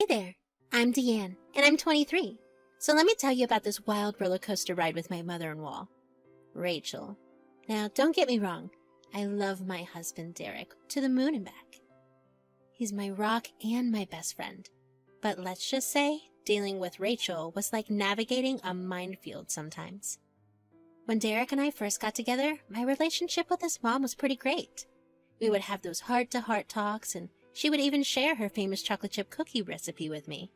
there, I'm Deanne, and I'm 23. So let me tell you about this wild roller coaster ride with my mother-in-law, Rachel. Now, don't get me wrong, I love my husband, Derek, to the moon and back. He's my rock and my best friend. But let's just say, dealing with Rachel was like navigating a minefield sometimes. When Derek and I first got together, my relationship with his mom was pretty great. We would have those heart-to-heart talks, and she would even share her famous chocolate chip cookie recipe with me.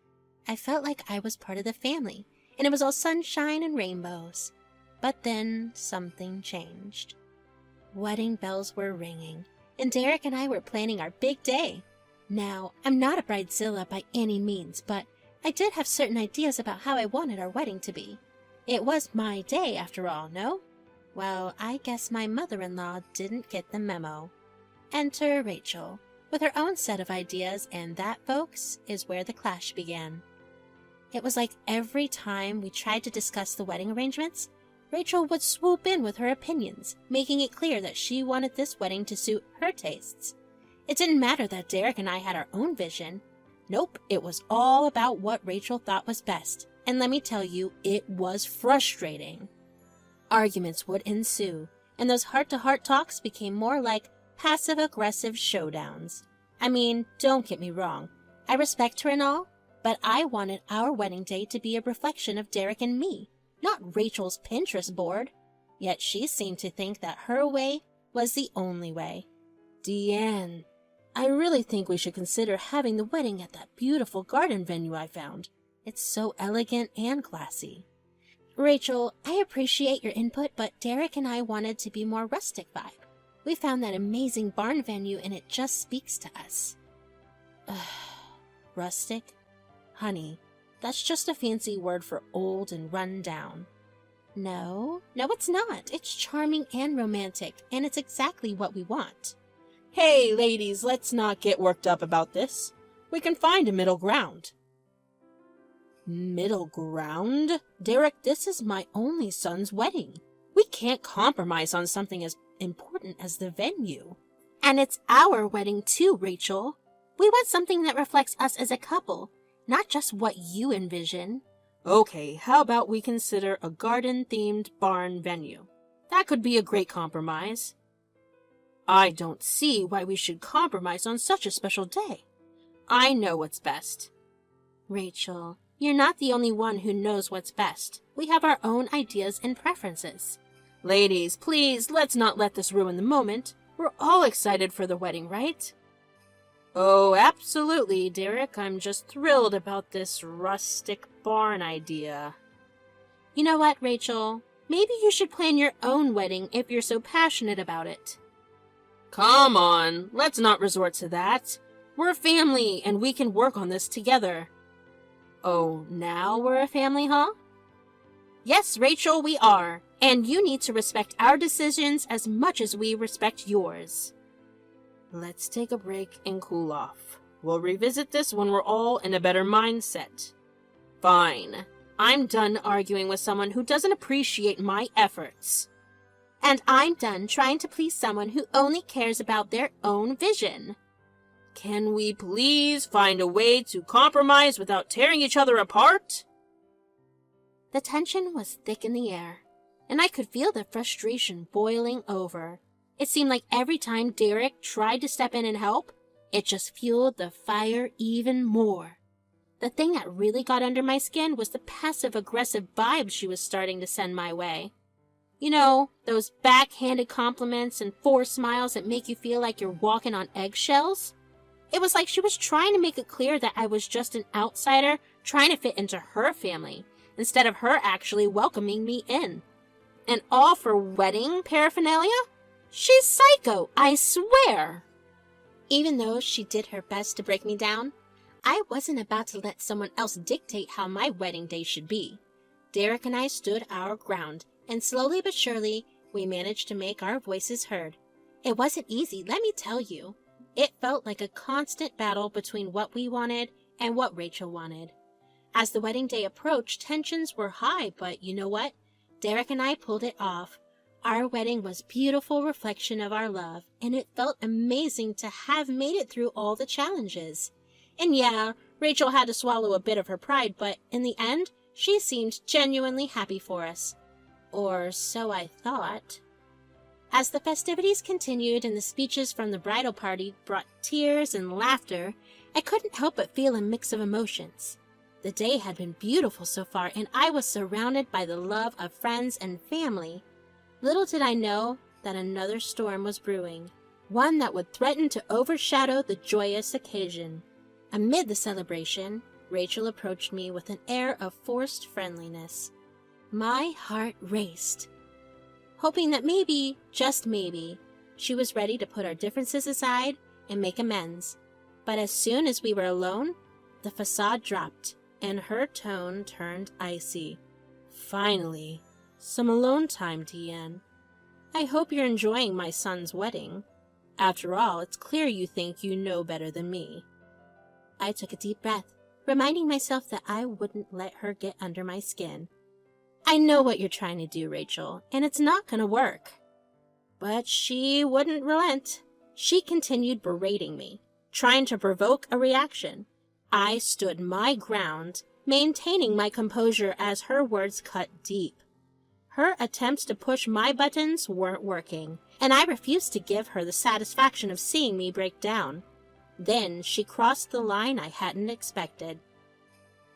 I felt like I was part of the family, and it was all sunshine and rainbows. But then something changed. Wedding bells were ringing, and Derek and I were planning our big day. Now, I'm not a bridezilla by any means, but I did have certain ideas about how I wanted our wedding to be. It was my day, after all, no? Well, I guess my mother-in-law didn't get the memo. Enter Rachel, with her own set of ideas, and that, folks, is where the clash began. It was like every time we tried to discuss the wedding arrangements, Rachel would swoop in with her opinions, making it clear that she wanted this wedding to suit her tastes. It didn't matter that Derek and I had our own vision. Nope, it was all about what Rachel thought was best. And let me tell you, it was frustrating. Arguments would ensue, and those heart-to-heart talks became more like passive-aggressive showdowns. I mean, don't get me wrong, I respect her and all, but I wanted our wedding day to be a reflection of Derek and me, not Rachel's Pinterest board. Yet she seemed to think that her way was the only way. Deanne, I really think we should consider having the wedding at that beautiful garden venue I found. It's so elegant and classy. Rachel, I appreciate your input, but Derek and I wanted to be more rustic vibe. We found that amazing barn venue and it just speaks to us. Rustic? Honey, that's just a fancy word for old and run down. No, it's not. It's charming and romantic, and it's exactly what we want. Hey, ladies, let's not get worked up about this. We can find a middle ground. Middle ground? Derek, this is my only son's wedding. We can't compromise on something as important as the venue. And it's our wedding too, Rachel. We want something that reflects us as a couple, not just what you envision. Okay, how about we consider a garden-themed barn venue? That could be a great compromise. I don't see why we should compromise on such a special day. I know what's best. Rachel, you're not the only one who knows what's best. We have our own ideas and preferences. Ladies, please, let's not let this ruin the moment. We're all excited for the wedding, right? Oh, absolutely, Derek. I'm just thrilled about this rustic barn idea. You know what, Rachel? Maybe you should plan your own wedding if you're so passionate about it. Come on, let's not resort to that. We're a family, and we can work on this together. Oh, now we're a family, huh? Yes, Rachel, we are. And you need to respect our decisions as much as we respect yours. Let's take a break and cool off. We'll revisit this when we're all in a better mindset. Fine. I'm done arguing with someone who doesn't appreciate my efforts. And I'm done trying to please someone who only cares about their own vision. Can we please find a way to compromise without tearing each other apart? The tension was thick in the air, and I could feel the frustration boiling over. It seemed like every time Derek tried to step in and help, it just fueled the fire even more. The thing that really got under my skin was the passive-aggressive vibes she was starting to send my way. You know, those backhanded compliments and forced smiles that make you feel like you're walking on eggshells? It was like she was trying to make it clear that I was just an outsider trying to fit into her family, instead of her actually welcoming me in. And all for wedding paraphernalia? She's psycho, I swear! Even though she did her best to break me down, I wasn't about to let someone else dictate how my wedding day should be. Derek and I stood our ground, and slowly but surely, we managed to make our voices heard. It wasn't easy, let me tell you. It felt like a constant battle between what we wanted and what Rachel wanted. As the wedding day approached, tensions were high, but you know what? Derek and I pulled it off. Our wedding was a beautiful reflection of our love, and it felt amazing to have made it through all the challenges. And yeah, Rachel had to swallow a bit of her pride, but in the end, she seemed genuinely happy for us. Or so I thought. As the festivities continued and the speeches from the bridal party brought tears and laughter, I couldn't help but feel a mix of emotions. The day had been beautiful so far, and I was surrounded by the love of friends and family. Little did I know that another storm was brewing, one that would threaten to overshadow the joyous occasion. Amid the celebration, Rachel approached me with an air of forced friendliness. My heart raced, hoping that maybe, just maybe, she was ready to put our differences aside and make amends. But as soon as we were alone, the facade dropped, and her tone turned icy. Finally, some alone time, Deanne. I hope you're enjoying my son's wedding. After all, it's clear you think you know better than me. I took a deep breath, reminding myself that I wouldn't let her get under my skin. I know what you're trying to do, Rachel, and it's not going to work. But she wouldn't relent. She continued berating me, trying to provoke a reaction. I stood my ground, maintaining my composure as her words cut deep. Her attempts to push my buttons weren't working, and I refused to give her the satisfaction of seeing me break down. Then she crossed the line I hadn't expected.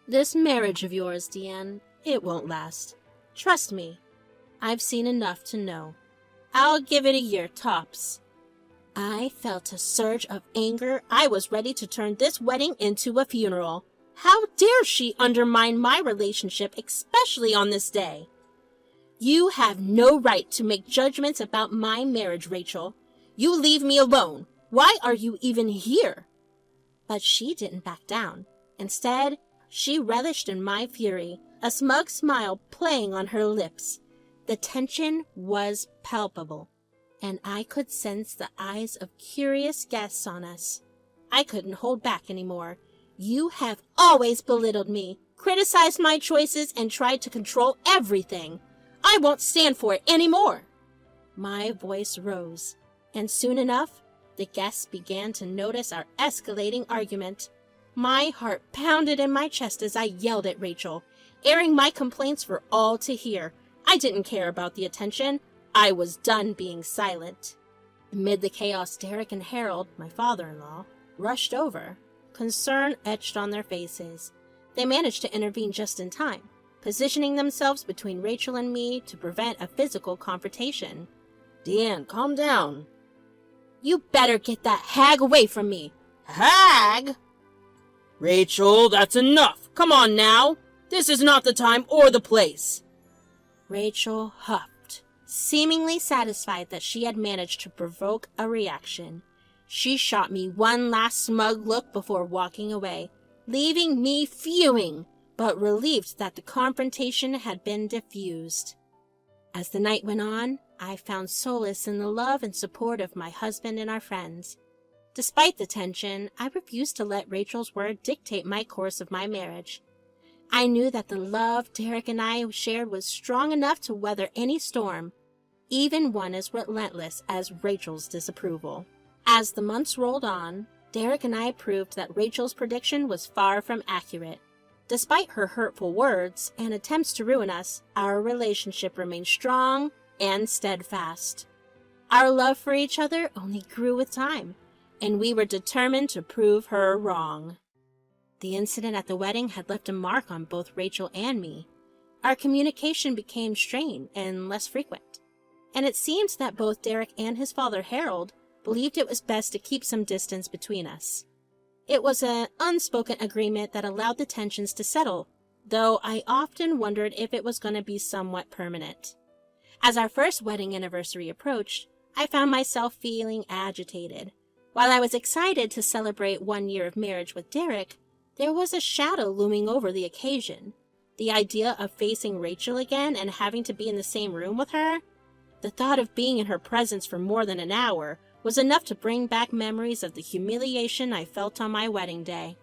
This marriage of yours, Deanne, it won't last. Trust me, I've seen enough to know. I'll give it a year tops. I felt a surge of anger. I was ready to turn this wedding into a funeral. How dare she undermine my relationship, especially on this day? You have no right to make judgments about my marriage, Rachel. You leave me alone. Why are you even here? But she didn't back down. Instead, she relished in my fury, a smug smile playing on her lips. The tension was palpable, and I could sense the eyes of curious guests on us. I couldn't hold back anymore. You have always belittled me, criticized my choices, and tried to control everything. I won't stand for it anymore. My voice rose, and soon enough, the guests began to notice our escalating argument. My heart pounded in my chest as I yelled at Rachel, airing my complaints for all to hear. I didn't care about the attention. I was done being silent. Amid the chaos, Derek and Harold, my father-in-law, rushed over, concern etched on their faces. They managed to intervene just in time, positioning themselves between Rachel and me to prevent a physical confrontation. Deanne, calm down. You better get that hag away from me. Hag? Rachel, that's enough. Come on now. This is not the time or the place. Rachel huffed, seemingly satisfied that she had managed to provoke a reaction. She shot me one last smug look before walking away, leaving me fuming, but relieved that the confrontation had been diffused. As the night went on, I found solace in the love and support of my husband and our friends. Despite the tension, I refused to let Rachel's word dictate my course of my marriage. I knew that the love Derek and I shared was strong enough to weather any storm, even one as relentless as Rachel's disapproval. As the months rolled on, Derek and I proved that Rachel's prediction was far from accurate. Despite her hurtful words and attempts to ruin us, our relationship remained strong and steadfast. Our love for each other only grew with time, and we were determined to prove her wrong. The incident at the wedding had left a mark on both Rachel and me. Our communication became strained and less frequent, and it seemed that both Derek and his father Harold believed it was best to keep some distance between us. It was an unspoken agreement that allowed the tensions to settle, though I often wondered if it was going to be somewhat permanent. As our first wedding anniversary approached, I found myself feeling agitated. While I was excited to celebrate 1 year of marriage with Derek, there was a shadow looming over the occasion. The idea of facing Rachel again and having to be in the same room with her, the thought of being in her presence for more than an hour, was enough to bring back memories of the humiliation I felt on my wedding day.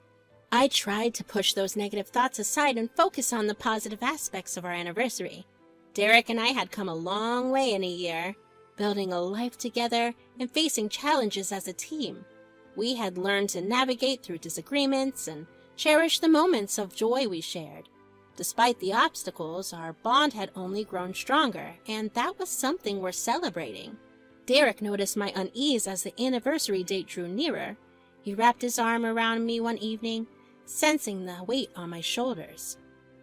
I tried to push those negative thoughts aside and focus on the positive aspects of our anniversary. Derek and I had come a long way in a year, building a life together and facing challenges as a team. We had learned to navigate through disagreements and cherish the moments of joy we shared. Despite the obstacles, our bond had only grown stronger, and that was something worth celebrating. Derek noticed my unease as the anniversary date drew nearer. He wrapped his arm around me one evening, sensing the weight on my shoulders.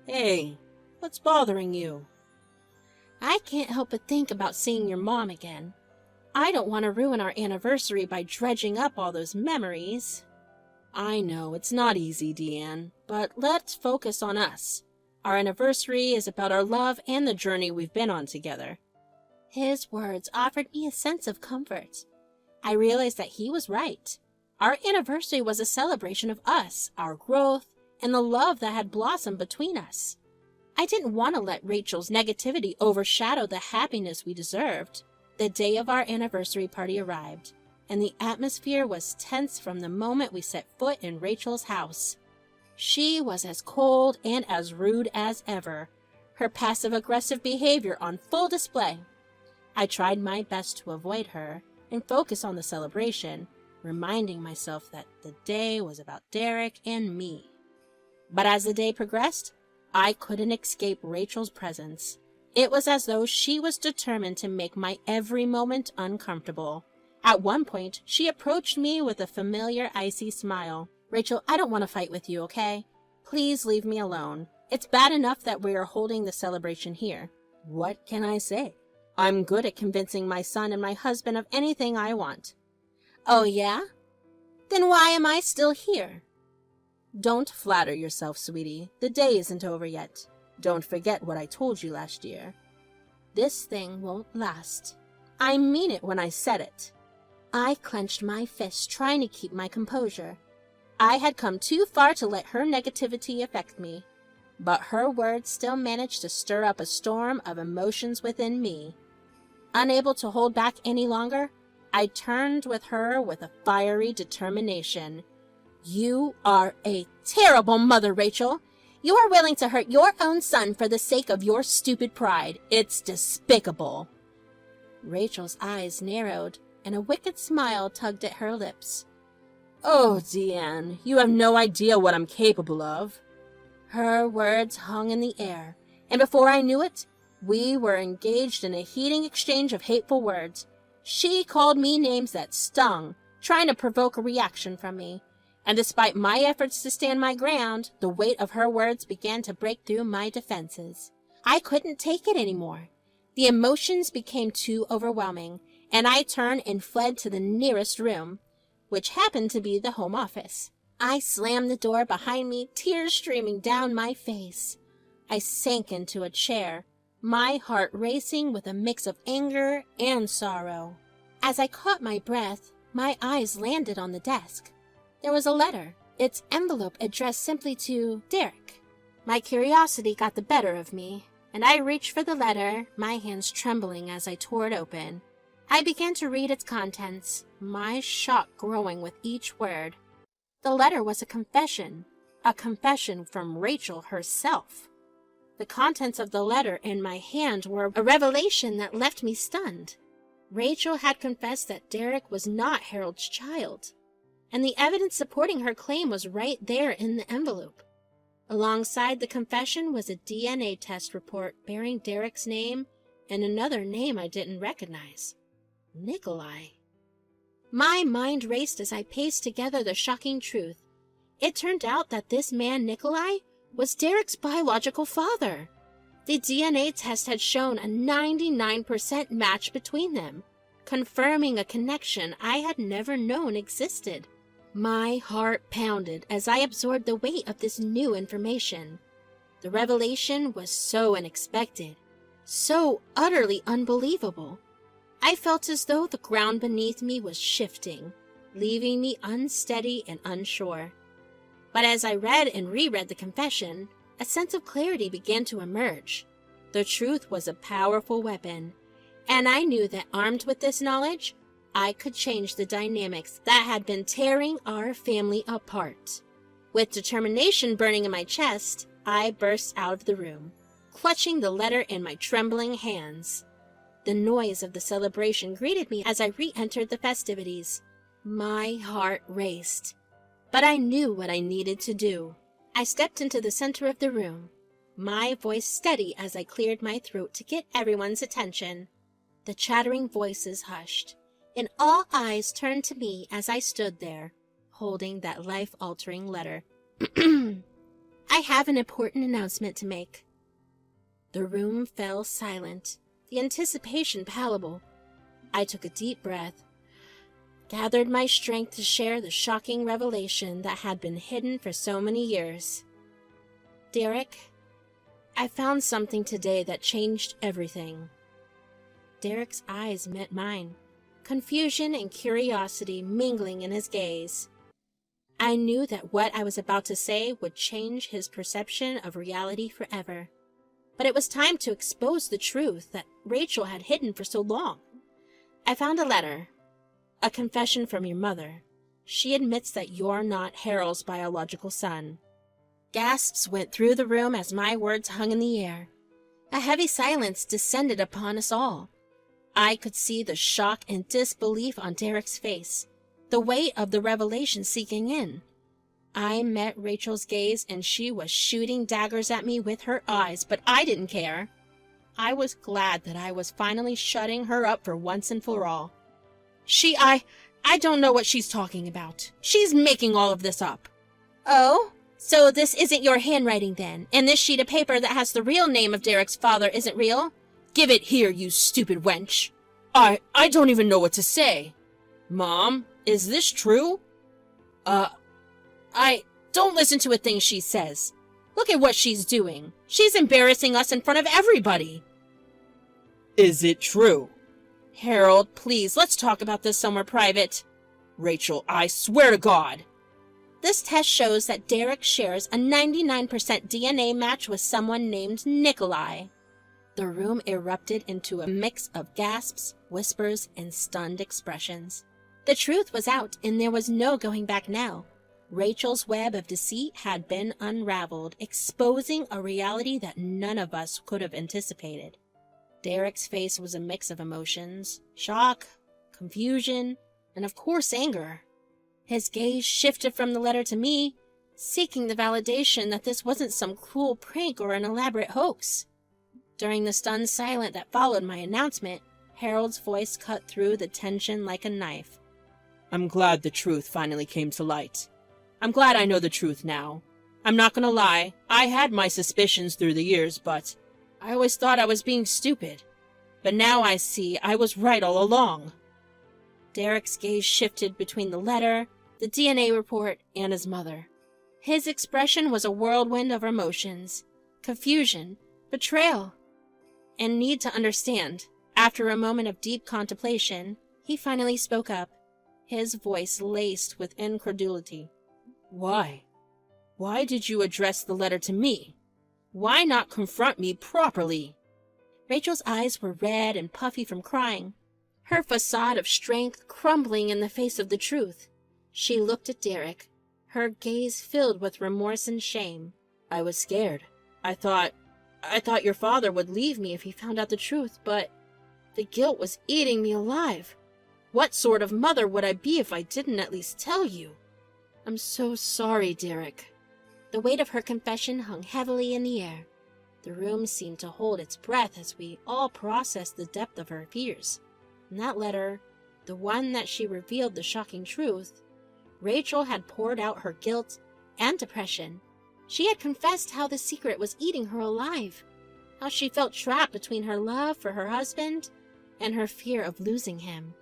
"Hey, what's bothering you?" "I can't help but think about seeing your mom again. I don't want to ruin our anniversary by dredging up all those memories." "I know, it's not easy, Deanne, but let's focus on us. Our anniversary is about our love and the journey we've been on together." His words offered me a sense of comfort. I realized that he was right. Our anniversary was a celebration of us, our growth, and the love that had blossomed between us. I didn't want to let Rachel's negativity overshadow the happiness we deserved. The day of our anniversary party arrived, and the atmosphere was tense from the moment we set foot in Rachel's house. She was as cold and as rude as ever, her passive-aggressive behavior on full display. I tried my best to avoid her and focus on the celebration, reminding myself that the day was about Derek and me. But as the day progressed, I couldn't escape Rachel's presence. It was as though she was determined to make my every moment uncomfortable. At one point, she approached me with a familiar icy smile. "Rachel, I don't want to fight with you, okay? Please leave me alone. It's bad enough that we are holding the celebration here." What can I say? I'm good at convincing my son and my husband of anything I want. "Oh, yeah? Then why am I still here?" Don't flatter yourself, sweetie. The day isn't over yet. Don't forget what I told you last year. This thing won't last. I mean it when I said it. I clenched my fist, trying to keep my composure. I had come too far to let her negativity affect me, but her words still managed to stir up a storm of emotions within me. Unable to hold back any longer, I turned with her with a fiery determination. "You are a terrible mother, Rachel. You are willing to hurt your own son for the sake of your stupid pride. It's despicable." Rachel's eyes narrowed, and a wicked smile tugged at her lips. "Oh, Deanne, you have no idea what I'm capable of." Her words hung in the air, and before I knew it, we were engaged in a heated exchange of hateful words. She called me names that stung, trying to provoke a reaction from me. And despite my efforts to stand my ground, the weight of her words began to break through my defenses. I couldn't take it anymore. The emotions became too overwhelming, and I turned and fled to the nearest room, which happened to be the home office. I slammed the door behind me, tears streaming down my face. I sank into a chair, my heart racing with a mix of anger and sorrow. As I caught my breath, my eyes landed on the desk. There was a letter, its envelope addressed simply to Derek. My curiosity got the better of me, and I reached for the letter, my hands trembling as I tore it open. I began to read its contents, my shock growing with each word. The letter was a confession from Rachel herself. The contents of the letter in my hand were a revelation that left me stunned. Rachel had confessed that Derek was not Harold's child, and the evidence supporting her claim was right there in the envelope. Alongside the confession was a DNA test report bearing Derek's name and another name I didn't recognize. Nikolai. My mind raced as I pieced together the shocking truth. It turned out that this man, Nikolai, was Derek's biological father. The DNA test had shown a 99% match between them, confirming a connection I had never known existed. My heart pounded as I absorbed the weight of this new information. The revelation was so unexpected, so utterly unbelievable. I felt as though the ground beneath me was shifting, leaving me unsteady and unsure. But as I read and reread the confession, a sense of clarity began to emerge. The truth was a powerful weapon, and I knew that armed with this knowledge, I could change the dynamics that had been tearing our family apart. With determination burning in my chest, I burst out of the room, clutching the letter in my trembling hands. The noise of the celebration greeted me as I re-entered the festivities. My heart raced, but I knew what I needed to do. I stepped into the center of the room, my voice steady as I cleared my throat to get everyone's attention. The chattering voices hushed, and all eyes turned to me as I stood there, holding that life-altering letter. I have an important announcement to make. The room fell silent, the anticipation palpable. I took a deep breath, gathered my strength to share the shocking revelation that had been hidden for so many years. Derek, I found something today that changed everything. Derek's eyes met mine, confusion and curiosity mingling in his gaze. I knew that what I was about to say would change his perception of reality forever. But it was time to expose the truth that Rachel had hidden for so long. I found a letter, a confession from your mother. She admits that you're not Harold's biological son. Gasps went through the room as my words hung in the air. A heavy silence descended upon us all. I could see the shock and disbelief on Derek's face, the weight of the revelation sinking in. I met Rachel's gaze and she was shooting daggers at me with her eyes, but I didn't care. I was glad that I was finally shutting her up for once and for all. I don't know what she's talking about. She's making all of this up. Oh? So this isn't your handwriting then, and this sheet of paper that has the real name of Derek's father isn't real? Give it here, you stupid wench. I don't even know what to say. Mom, is this true? Don't listen to a thing she says. Look at what she's doing. She's embarrassing us in front of everybody. Is it true? Harold, please, let's talk about this somewhere private. Rachel, I swear to God. This test shows that Derek shares a 99% DNA match with someone named Nikolai. The room erupted into a mix of gasps, whispers, and stunned expressions. The truth was out, and there was no going back now. Rachel's web of deceit had been unraveled, exposing a reality that none of us could have anticipated. Derek's face was a mix of emotions, shock, confusion, and of course anger. His gaze shifted from the letter to me, seeking the validation that this wasn't some cruel prank or an elaborate hoax. During the stunned silence that followed my announcement, Harold's voice cut through the tension like a knife. I'm glad the truth finally came to light. I'm glad I know the truth now. I'm not gonna lie, I had my suspicions through the years, but I always thought I was being stupid. But now I see I was right all along. Derek's gaze shifted between the letter, the DNA report, and his mother. His expression was a whirlwind of emotions, confusion, betrayal, and need to understand. After a moment of deep contemplation, he finally spoke up, his voice laced with incredulity. Why? Why did you address the letter to me? Why not confront me properly? Rachel's eyes were red and puffy from crying, her facade of strength crumbling in the face of the truth. She looked at Derek, her gaze filled with remorse and shame. I was scared. I thought your father would leave me if he found out the truth, but the guilt was eating me alive. What sort of mother would I be if I didn't at least tell you? I'm so sorry, Derek. The weight of her confession hung heavily in the air. The room seemed to hold its breath as we all processed the depth of her fears. In that letter, the one that she revealed the shocking truth, Rachel had poured out her guilt and depression. She had confessed how the secret was eating her alive, how she felt trapped between her love for her husband and her fear of losing him.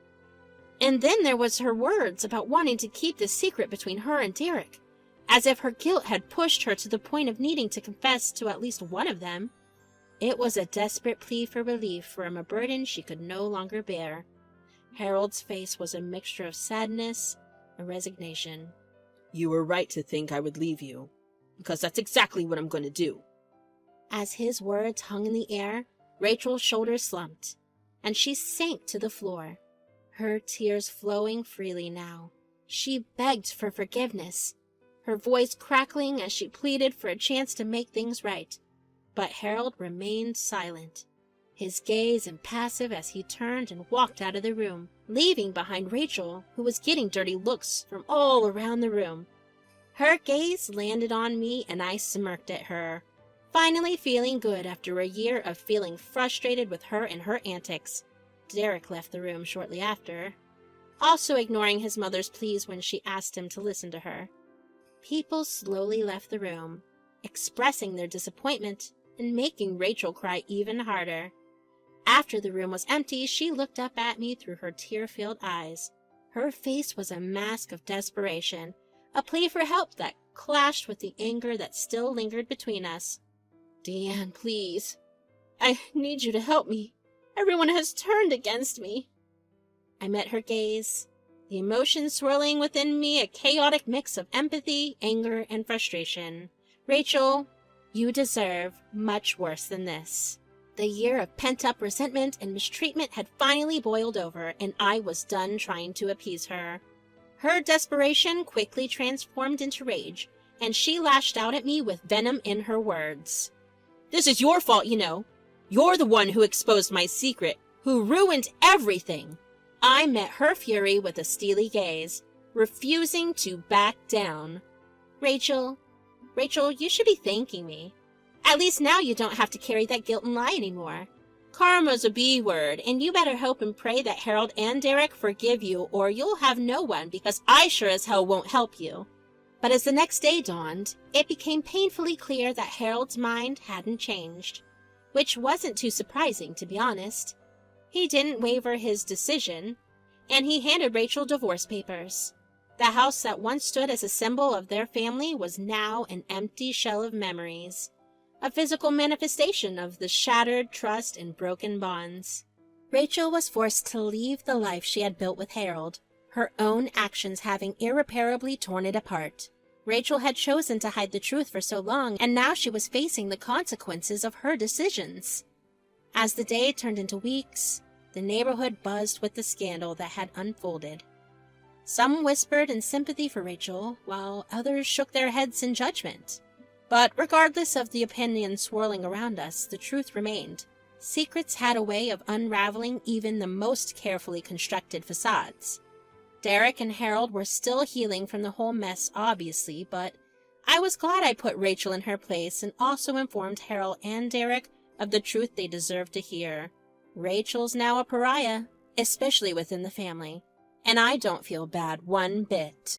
And then there was her words about wanting to keep the secret between her and Derek, as if her guilt had pushed her to the point of needing to confess to at least one of them. It was a desperate plea for relief from a burden she could no longer bear. Harold's face was a mixture of sadness and resignation. You were right to think I would leave you, because that's exactly what I'm going to do. As his words hung in the air, Rachel's shoulders slumped, and she sank to the floor, her tears flowing freely now. She begged for forgiveness, her voice crackling as she pleaded for a chance to make things right. But Harold remained silent, his gaze impassive as he turned and walked out of the room, leaving behind Rachel, who was getting dirty looks from all around the room. Her gaze landed on me and I smirked at her, finally feeling good after a year of feeling frustrated with her and her antics. Derek left the room shortly after, also ignoring his mother's pleas when she asked him to listen to her. People slowly left the room, expressing their disappointment and making Rachel cry even harder. After the room was empty, she looked up at me through her tear-filled eyes. Her face was a mask of desperation, a plea for help that clashed with the anger that still lingered between us. "Deanne, please. I need you to help me. Everyone has turned against me." I met her gaze, the emotions swirling within me, a chaotic mix of empathy, anger, and frustration. "Rachel, you deserve much worse than this." The year of pent-up resentment and mistreatment had finally boiled over, and I was done trying to appease her. Her desperation quickly transformed into rage, and she lashed out at me with venom in her words. "This is your fault, you know. You're the one who exposed my secret, who ruined everything." I met her fury with a steely gaze, refusing to back down. Rachel, you should be thanking me. At least now you don't have to carry that guilt and lie anymore. Karma's a B word, and you better hope and pray that Harold and Derek forgive you, or you'll have no one, because I sure as hell won't help you." But as the next day dawned, it became painfully clear that Harold's mind hadn't changed, which wasn't too surprising, to be honest. He didn't waver his decision, and he handed Rachel divorce papers. The house that once stood as a symbol of their family was now an empty shell of memories, a physical manifestation of the shattered trust and broken bonds. Rachel was forced to leave the life she had built with Harold, her own actions having irreparably torn it apart. Rachel had chosen to hide the truth for so long, and now she was facing the consequences of her decisions. As the day turned into weeks, the neighborhood buzzed with the scandal that had unfolded. Some whispered in sympathy for Rachel, while others shook their heads in judgment. But regardless of the opinions swirling around us, the truth remained. Secrets had a way of unraveling even the most carefully constructed facades. Derek and Harold were still healing from the whole mess, obviously, but I was glad I put Rachel in her place and also informed Harold and Derek of the truth they deserved to hear. Rachel's now a pariah, especially within the family, and I don't feel bad one bit.